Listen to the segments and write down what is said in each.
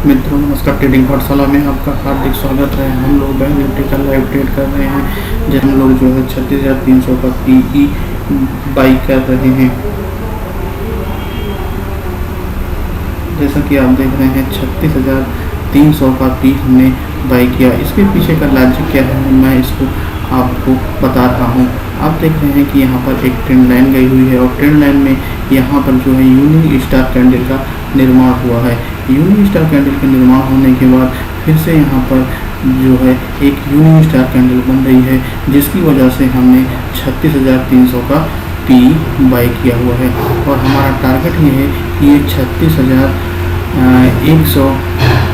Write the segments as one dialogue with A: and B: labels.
A: मित्रों नमस्कार, ट्रेडिंग पाठशाला में आपका हार्दिक स्वागत है। हम लोग बैंक निफ्टी का लाइव ट्रेड कर रहे हैं, जिस हम लोग जो है 36,300 का पीई बाई कर रहे हैं। जैसा कि आप देख रहे हैं 36,300 का पी हमने बाई किया। इसके पीछे का लॉजिक क्या है मैं इसको आपको बता रहा हूँ। आप देख रहे हैं कि यहाँ पर एक ट्रेंड लाइन गई हुई है और ट्रेंड लाइन में यहाँ पर जो है यूनिक स्टार कैंडल का निर्माण हुआ है। यूनिक स्टार कैंडल के निर्माण होने के बाद फिर से यहाँ पर जो है एक यूनिक स्टार कैंडल बन रही है, जिसकी वजह से हमने 36,300 का पी बाई किया हुआ है और हमारा टारगेट ये है कि ये 36,100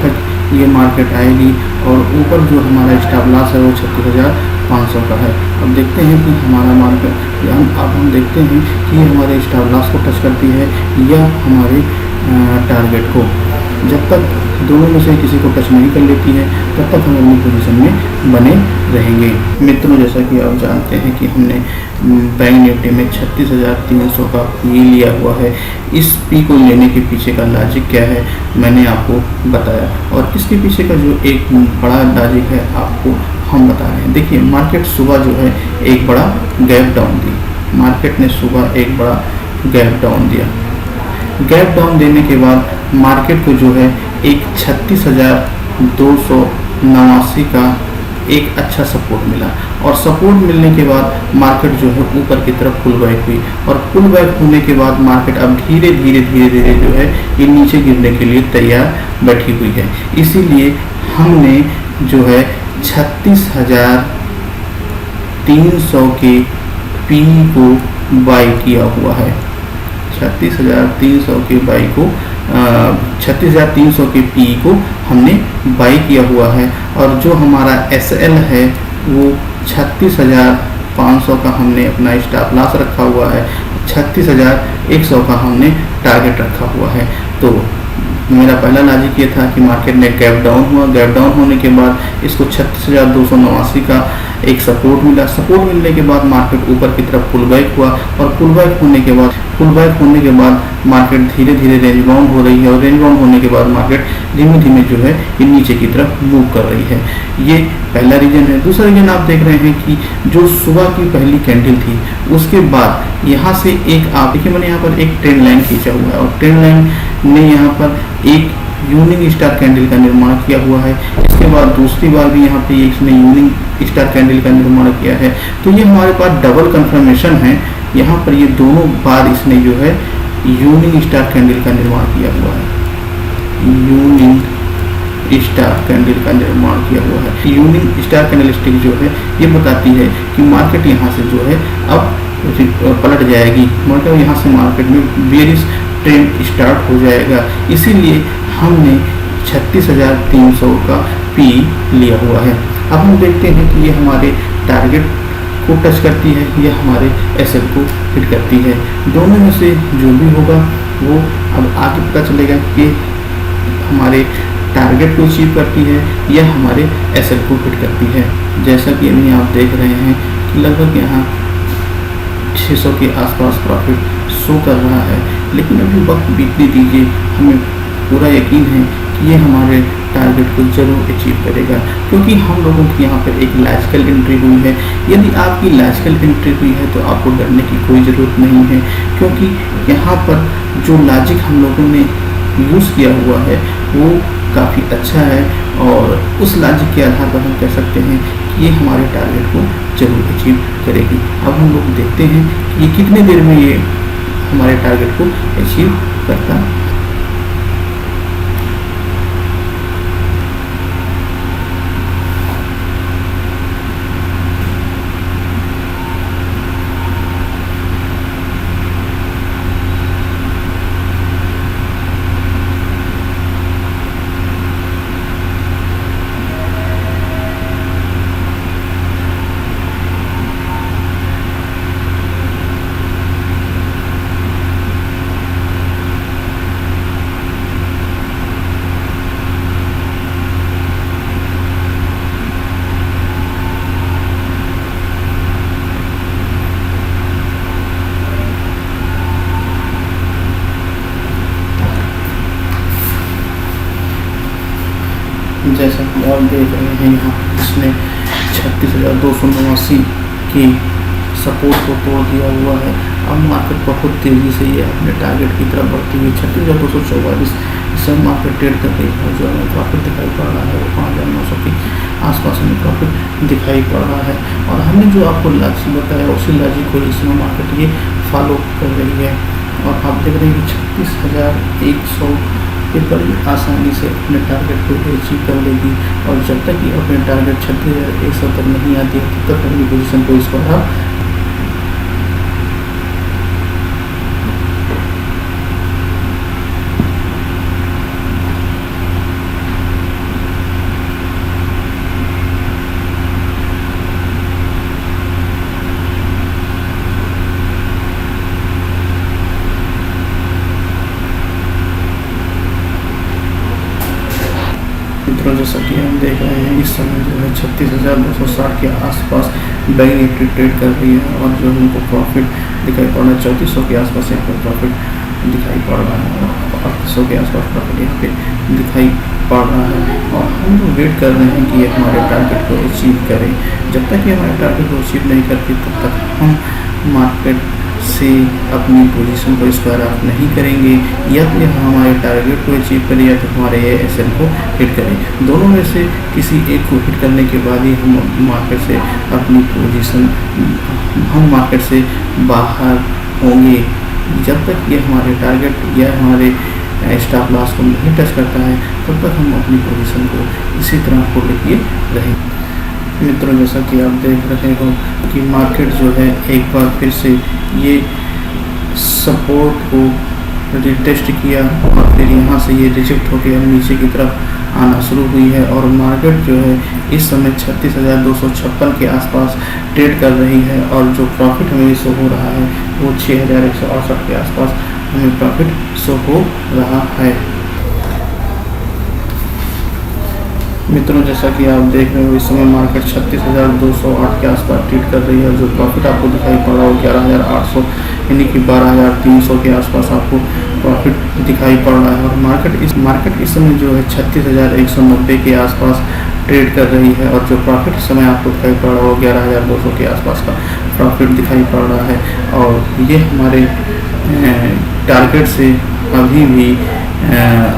A: तक ये मार्केट आएगी और ऊपर जो हमारा स्टॉप लॉस है वो 36,500 का है। अब देखते हैं कि हमारा मार्केट हम देखते हैं कि ये हमारे स्टॉप लॉस को टच करती है या हमारे टारगेट को। जब तक दोनों में से किसी को टच नहीं कर लेती है तब तक हम अपनी पोजीशन में बने रहेंगे। मित्रों, जैसा कि आप जानते हैं कि हमने बैंक निफ्टी में 36,300 का पी लिया हुआ है। इस पी को लेने के पीछे का लॉजिक क्या है मैंने आपको बताया और इसके पीछे का जो एक बड़ा लॉजिक है आपको हम बता रहे हैं। देखिए, मार्केट सुबह जो है एक बड़ा गैप डाउन दी। मार्केट ने सुबह एक बड़ा गैप डाउन दिया। गैप डाउन देने के बाद मार्केट को जो है एक 36,289 का एक अच्छा सपोर्ट मिला और सपोर्ट मिलने के बाद मार्केट जो है ऊपर की तरफ पुल बैक हुई और पुल बैक होने के बाद मार्केट अब धीरे धीरे जो है ये नीचे गिरने के लिए तैयार बैठी हुई है। इसीलिए हमने जो है 36,300 के पी को बाई किया हुआ है। 36,300 के बाई को 36,300 के पी को हमने बाई किया हुआ है और जो हमारा एसएल है वो 36,500 का हमने अपना स्टॉप लॉस रखा हुआ है। 36,100 का हमने टारगेट रखा हुआ है। तो मेरा पहला लॉजिक ये था कि मार्केट ने गैप डाउन हुआ। गैप डाउन होने के बाद इसको 36,289 का एक सपोर्ट मिला। सपोर्ट मिलने के बाद मार्केट ऊपर की तरफ पुल बैक हुआ और पुल बैक होने के बाद मार्केट धीरे धीरे रेंज बाउंड हो रही है और रेंज बाउंड होने के बाद मार्केट धीमे धीमे जो है ये नीचे की तरफ मूव कर रही है। ये पहला रीजन है। दूसरा रीजन आप देख रहे हैं कि जो सुबह की पहली कैंडल थी उसके बाद यहाँ से एक आप देखिए मैंने यहाँ पर एक ट्रेंड लाइन खींचा हुआ है और ट्रेंड लाइन ने यहाँ पर एक यूनिक स्टार कैंडल का निर्माण किया हुआ है। इसके बाद दूसरी बार भी यहाँ पे इसने यूनिक स्टार कैंडल का निर्माण किया है। तो ये हमारे पास डबल कंफर्मेशन है। यहाँ पर ये दोनों बार इसने जो है यूनिक स्टार कैंडल का निर्माण किया हुआ है। यूनिक स्टार कैंडल का निर्माण किया हुआ है। यूनिक स्टार कैंडल स्टिक जो है ये बताती है कि मार्केट यहाँ से जो है अब पलट जाएगी। मतलब यहाँ से मार्केट में बेरिश ट्रेंड स्टार्ट हो जाएगा। इसीलिए हमने 36,300 का पी लिया हुआ है। अब हम देखते हैं कि ये हमारे टारगेट को टच करती है या हमारे एसएल को हिट करती है। दोनों में से जो भी होगा वो अब आगे पता चलेगा कि हमारे टारगेट को अचीव करती है या हमारे एसएल को हिट करती है। जैसा कि अभी आप देख रहे हैं कि लगभग यहाँ 600 के आसपास प्रॉफिट शो कर रहा है, लेकिन अभी वक्त बीतने दीजिए। हमें पूरा यकीन है कि ये हमारे टारगेट को जरूर अचीव करेगा, क्योंकि हम लोगों की यहाँ पर एक लॉजिकल एंट्री हुई है। यदि आपकी लॉजिकल एंट्री हुई है तो आपको डरने की कोई ज़रूरत नहीं है, क्योंकि यहाँ पर जो लॉजिक हम लोगों ने यूज़ किया हुआ है वो काफ़ी अच्छा है और उस लॉजिक के आधार पर हम कह सकते हैं कि ये हमारे टारगेट को जरूर अचीव करेगी। अब हम लोग देखते हैं कि ये कितने देर में ये हमारे टारगेट को अचीव करता है। जैसा कि आप देख रहे हैं यहाँ इसने 36,289 की सपोर्ट को तोड़ दिया हुआ है। अब मार्केट बहुत तेज़ी से ये अपने टारगेट की तरफ बढ़ती हुई 36,244 इस समय मार्केट ट्रेड कर रही है। जो हमें प्रॉफिट दिखाई पड़ रहा है वो 5,900 के आसपास हमें प्रॉफिट दिखाई पड़ रहा है। और हमने जो आपको लॉजिक बताया उसी लॉजिक को इस समय मार्केट ये फॉलो कर रही है। और आप देख रहे हैं कि 36,100 के बड़ी आसानी से अपने टारगेट को अचीव कर लेगी। और जब तक ये अपने टारगेट 36,100 तक नहीं आती है तब तक अपनी पोजीशन को इसको मित्रों, जैसा कि हम देख रहे हैं इस समय जो है 36,260 के आसपास बैंक निफ्टी ट्रेड कर रही है। और जो हमको प्रॉफिट दिखाई पड़ रहा है 3400 के आसपास यहाँ पर प्रॉफिट दिखाई पड़ रहा है। 3800 के आसपास प्रॉफिट यहाँ पे दिखाई पड़ रहा है। और हम लोग वेट कर रहे हैं कि ये हमारे टारगेट को अचीव करें। जब तक ये हमारे टारगेट को अचीव नहीं करती तब तक हम मार्केट से अपनी पोजीशन को स्क्वायर ऑफ नहीं करेंगे। या तो हमारे टारगेट को अचीव करें या तो हमारे एएसएल को हिट करें। दोनों में से किसी एक को हिट करने के बाद ही हम मार्केट से अपनी पोजीशन हम मार्केट से बाहर होंगे। जब तक ये हमारे टारगेट या हमारे स्टॉप लॉस को नहीं टच करता है तब तक हम अपनी पोजीशन को इसी तरह होल्ड किए रहेंगे। मित्रों, जैसा कि आप देख रहे हो कि मार्केट जो है एक बार फिर से ये सपोर्ट को रिटेस्ट किया और फिर यहाँ से ये रिजेक्ट होकर अब नीचे की तरफ आना शुरू हुई है। और मार्केट जो है इस समय 36,256 के आसपास ट्रेड कर रही है। और जो प्रॉफिट हमें शो हो रहा है वो 6,168 के आसपास हमें प्रॉफिट शो हो रहा है। मित्रों, जैसा कि आप देख रहे हो इस समय मार्केट 36,208 के आसपास ट्रेड कर रही है। जो प्रॉफिट आपको दिखाई पड़ रहा है 11,800 यानी कि 12,300 के आसपास आपको प्रॉफिट दिखाई पड़ रहा है। और मार्केट इस समय जो है 36,190 के आसपास ट्रेड कर रही है। और जो प्रॉफिट इस समय आपको दिखाई पड़ रहा है 11,200 के आसपास का प्रॉफिट दिखाई पड़ रहा है। और ये हमारे टारगेट से अभी भी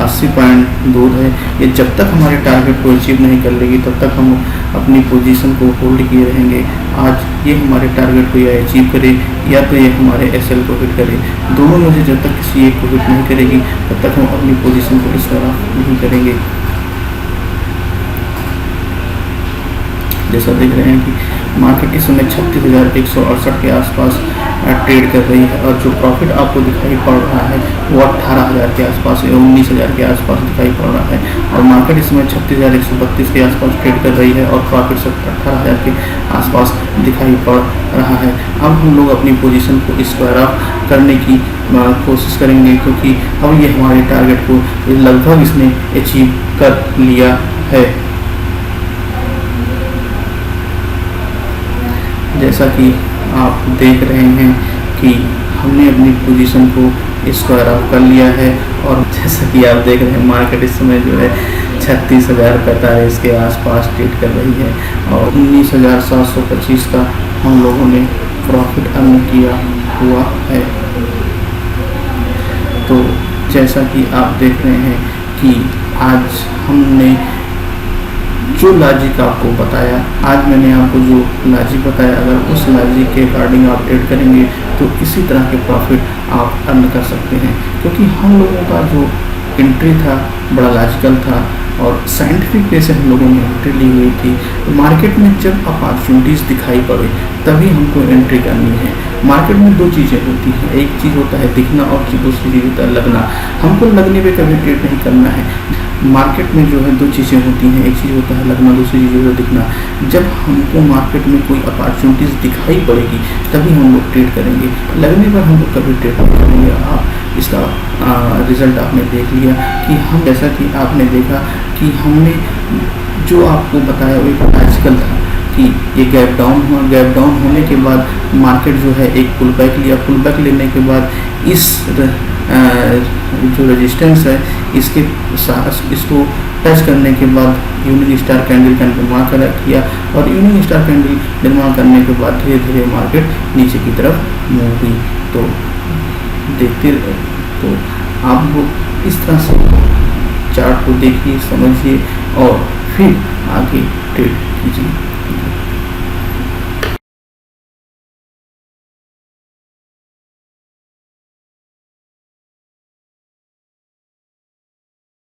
A: 80 पॉइंट दूर है। ये जब तक हमारे टारगेट को अचीव नहीं कर लेगी तब तक हम अपनी पोजीशन को होल्ड किए रहेंगे। आज ये हमारे टारगेट को या अचीव करे या तो ये हमारे एसएल को हिट करे। दोनों में से जब तक किसी एक को हिट नहीं करेगी तब तक हम अपनी पोजीशन को इस तरह नहीं करेंगे। जैसा देख रहे हैं कि मार्केट इस समय 36,168 के आसपास ट्रेड कर रही है। और जो प्रॉफिट आपको दिखाई पड़ रहा है वो 18,000 के आसपास या 19,000 के आसपास दिखाई पड़ रहा है। और मार्केट इस समय 36,132 के आसपास ट्रेड कर रही है और प्रॉफिट 18,000 के आसपास दिखाई पड़ रहा है। अब हम लोग अपनी पोजीशन को स्क्वायर ऑफ करने की कोशिश करेंगे क्योंकि अब ये हमारे टारगेट को लगभग इसने अचीव कर लिया है। जैसा कि आप देख रहे हैं कि हमने अपनी पोजीशन को स्क्वायर ऑफ कर लिया है। और जैसा कि आप देख रहे हैं मार्केट इस समय जो है 36,045 के आसपास ट्रेड कर रही है। और 19,725 का हम लोगों ने प्रॉफिट अर्न किया हुआ है। तो जैसा कि आप देख रहे हैं कि आज हमने जो लॉजिक आपको बताया, आज मैंने आपको जो लॉजिक बताया, अगर उस लॉजिक के अकॉर्डिंग आप ट्रेड करेंगे तो इसी तरह के प्रॉफिट आप अर्न कर सकते हैं। क्योंकि हम लोगों का जो एंट्री था बड़ा लॉजिकल था और साइंटिफिक वे से हम लोगों ने एंट्री ली हुई थी। तो मार्केट में जब अपॉर्चुनिटीज़ दिखाई पड़े तभी हमको एंट्री करनी है। मार्केट में दो चीज़ें होती हैं, एक चीज़ होता है दिखना और दूसरी चीज़ होता है लगना। हमको लगने पे कभी ट्रेड नहीं करना है। मार्केट में जो है दो चीज़ें होती हैं, एक चीज़ होता है लगना, दूसरी चीज़ होता है दिखना। जब हमको मार्केट में कोई अपॉर्चुनिटीज़ दिखाई पड़ेगी तभी हम लोग ट्रेड करेंगे, लगने पर हम लोग कभी ट्रेड नहीं करेंगे। आप इसका रिज़ल्ट आपने देख लिया कि हम, जैसा कि आपने देखा कि हमने जो आपको बताया वो एक लॉजिकल था कि ये गैप डाउन हुआ, गैप डाउन होने के बाद मार्केट जो है एक पुल बैक लिया, पुल बैक लेने के बाद इस जो रेजिस्टेंस है इसको टच करने के बाद यूनिक स्टार कैंडल का निर्माण किया और यूनिक स्टार कैंडल निर्माण करने के बाद धीरे धीरे मार्केट नीचे की तरफ मूव हुई। तो देखते तो आप लोग इस तरह से चार्ट को देखिए, समझिए और फिर आगे ट्रेड कीजिए।